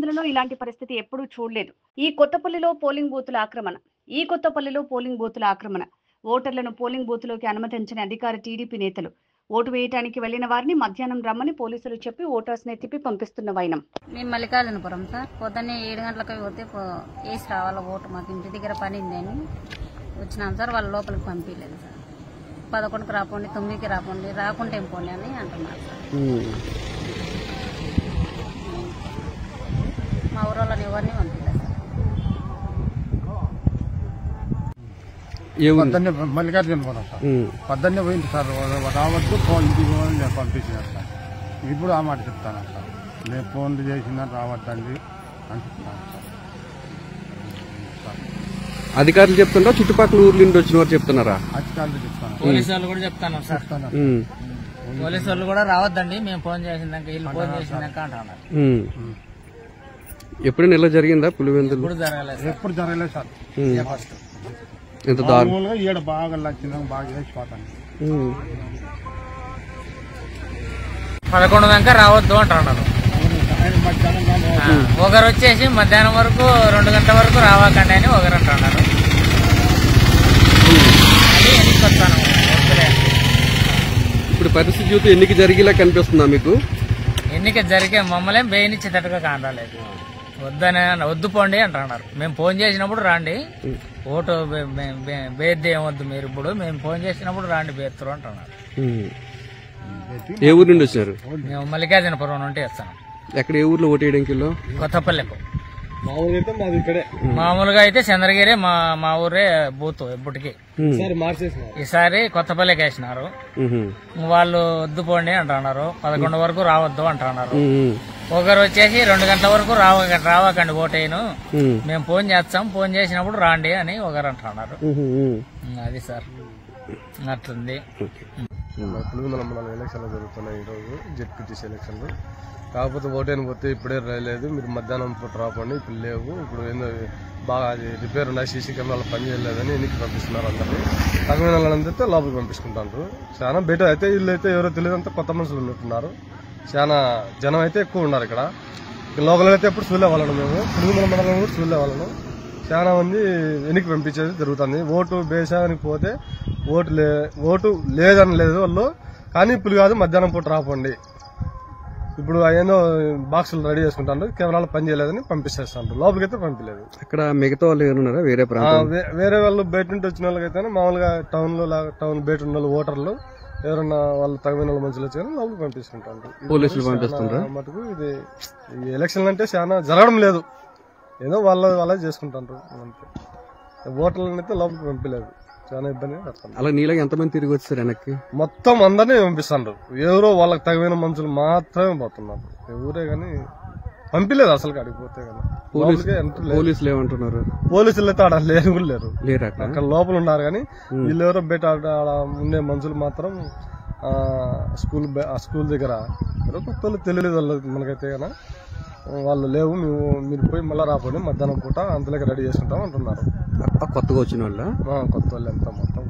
పులివెందులలో ఇలాంటి పరిస్థితి ఎప్పుడూ చూడలేదు. ఈ కొత్తపల్లిలో పోలింగ్ బూతుల ఆక్రమణ. ఓటర్లను పోలింగ్ బూత్లోకి అనుమతించని అధికార టీడీపీ నేతలు. ఓటు వేయడానికి వెళ్లిన వారిని మధ్యాహ్నం రమ్మని పోలీసులు చెప్పి ఓటర్స్ ని తిప్పి పంపిస్తున్న వైనం. మేము మల్లికార్జునపురం సార్, పొద్దున్నే 7 గంటలకు పోతే వేసి రావాల ఓటు, మాకు ఇంటి దగ్గర పని ఉందని వచ్చినాం సార్. వాళ్ళ లోపలికి పంపించలేదు సార్. 11కి రాపోండి, 9కి రాపోండి, రాకుంటే ఏం పోండి అని అంటున్నారు సార్. మా ఊరోళ్ళని ఎవరిని పంపించలేదు సార్. మల్లికార్జునపురం సార్, పొద్దున్నే పోయింది సార్. రావద్దు, ఇంటికి నేను పంపించినారు సార్. ఇప్పుడు ఆ మాట చెప్తాను సార్, నేను ఫోన్లు చేసినా రావద్దండి అని చెప్తాను సార్. అధికారులు చెప్తున్నారా, చుట్టుపక్కల ఊర్ల నుండి వచ్చిన వారు చెప్తున్నారా? అధికారులు చెప్తాను, పోలీసు వాళ్ళు కూడా చెప్తాను సార్. పోలీసు వాళ్ళు కూడా రావద్దండి, మేము ఫోన్ చేసిందాక వీళ్ళు ఫోన్ చేసిందాక అంటున్నారు. ఎప్పుడైనా ఇలా జరిగిందా పులివెందులు? ఎప్పుడు జరగలేదు సార్. ఎంత దారుణం. ఈడ బాగా లక్షణంగా బాగా వేసిపోతాను. 11 దాకా రావద్దు అంటున్నారు. ఒకరు వచ్చేసి మధ్యాహ్నం వరకు 2 గంటల వరకు రావాకండి అని ఒకరు అంటున్నారు. ఇప్పుడు పరిస్థితి చూస్తే ఎన్నిక జరిగేలా కనిపిస్తుందా మీకు? ఎన్నిక జరిగే మమ్మల్ని బేయనిచ్చేటట్టుగా కానరాలేదు. వద్దు పోండి అంటున్నారు. మేము ఫోన్ చేసినప్పుడు రాండి, ఓటు బేద్ది ఏమొద్దు మీరు, ఇప్పుడు మేము ఫోన్ చేసినప్పుడు రాండి బేత్తరు అంటున్నారు. ఏ ఊరు నుండి వచ్చారు? మేము మల్లికార్జునపురం నుండి వస్తాను. ఎక్కడ, ఏ ఊర్లో ఓటు వేయడానికి? కొత్తపల్లికు. మామూలుగా అయితే చంద్రగిరి మా ఊరే బూత్ ఎప్పటికి. ఈసారి కొత్తపల్లికి వేసినారు. వాళ్ళు వద్దు పోండి అంటున్నారు. 11 వరకు రావద్దు అంటున్నారు. ఒకరు వచ్చేసి 2 గంటల వరకు రావకండి ఓటేను, మేము ఫోన్ చేస్తాం, ఫోన్ చేసినప్పుడు రాండి అని ఒకరు అంటున్నారు. అది సార్ అట్లుంది. పులివెందుల మండలం ఎలక్షన్లు జరుగుతున్నాయి ఈరోజు, జెడ్పీటీసీ ఎలక్షన్లు. కాకపోతే ఓటేని పోతే ఇప్పుడే రాలేదు, మీరు మధ్యాహ్నం పూట రాపండి, ఇప్పుడు లేవు, ఇప్పుడు ఏందో బాగా అది రిపేర్ ఉన్నాయి, సీసీ కెమెరాలు పనిచేయలేదని ఎన్నిక పంపిస్తున్నారు. అందరినీ తగిన వాళ్ళందరితో లోపలికి పంపించుకుంటారు. చాలా బెటర్ అయితే వీళ్ళు అయితే ఎవరో తెలియదంతా కొత్త మనుషులు ఉన్నట్టున్నారు. చాలా జనం అయితే ఎక్కువ ఉన్నారు ఇక్కడ. లోకల్ అయితే ఎప్పుడు చూడలే వాళ్ళను, మేము పులివెందుల మండలం కూడా చూడలే వాళ్ళను. చాలా మంది ఎన్నిక పంపించేది జరుగుతుంది. ఓటు బేసానికి పోతే ఓటు లేదని లేదు వాళ్ళు, కానీ ఇప్పుడు కాదు మధ్యాహ్నం పూట రాపండి, ఇప్పుడు ఏదో బాక్సులు రెడీ చేసుకుంటాను, కెమెరాలు పని చేయలేదని పంపించేస్తాను. లోపలికి అయితే పంపించలేదు. అక్కడ మిగతా వాళ్ళు ఎవరున్నారా? వేరే వాళ్ళు బయట నుండి వచ్చిన వాళ్ళకైతే మామూలుగా టౌన్ బయట ఉన్న వాళ్ళు ఓటర్లు ఎవరన్నా వాళ్ళు తగిన వాళ్ళ మనుషులు వచ్చి లోపలికి పంపిస్తుంటారు. పోలీసులు పంపిస్తుంటారు. మటుకు ఇది ఎలక్షన్లు అంటే చాలా జరగడం లేదు, ఏదో వాళ్ళే చేసుకుంటారు అంతే. ఓటర్లను అయితే లోపలికి పంపించలేదు, చాలా ఇబ్బంది పడుతుంది. అలా నీలాగా ఎంతమంది తిరిగి వచ్చారు వెనక్కి? మొత్తం అందరినీ పంపిస్తారు. ఎవరో వాళ్ళకి తగిన మనుషులు మాత్రమే పోతున్నారు, ఎవరే గాని పంపిలేదు అసలు అడిగిపోతే. పోలీసులు ఏమంటున్నారు? పోలీసులు అయితే ఆడ లేరు కూడా లేరు, అక్కడ లోపల ఉన్నారు. కానీ వీళ్ళు ఎవరో బయట ఆడ ఉండే మనుషులు మాత్రం స్కూల్ దగ్గర కొత్త తెలియదు వాళ్ళకి మనకైతే కదా, వాళ్ళు లేవు, మీరు పోయి మళ్ళీ రాపోండి మధ్యాహ్నం పూట అంతలోకి రెడీ చేసుకుంటాం అంటున్నారు. కొత్తగా వచ్చిన వాళ్ళ కొత్త వాళ్ళు ఎంత మొత్తం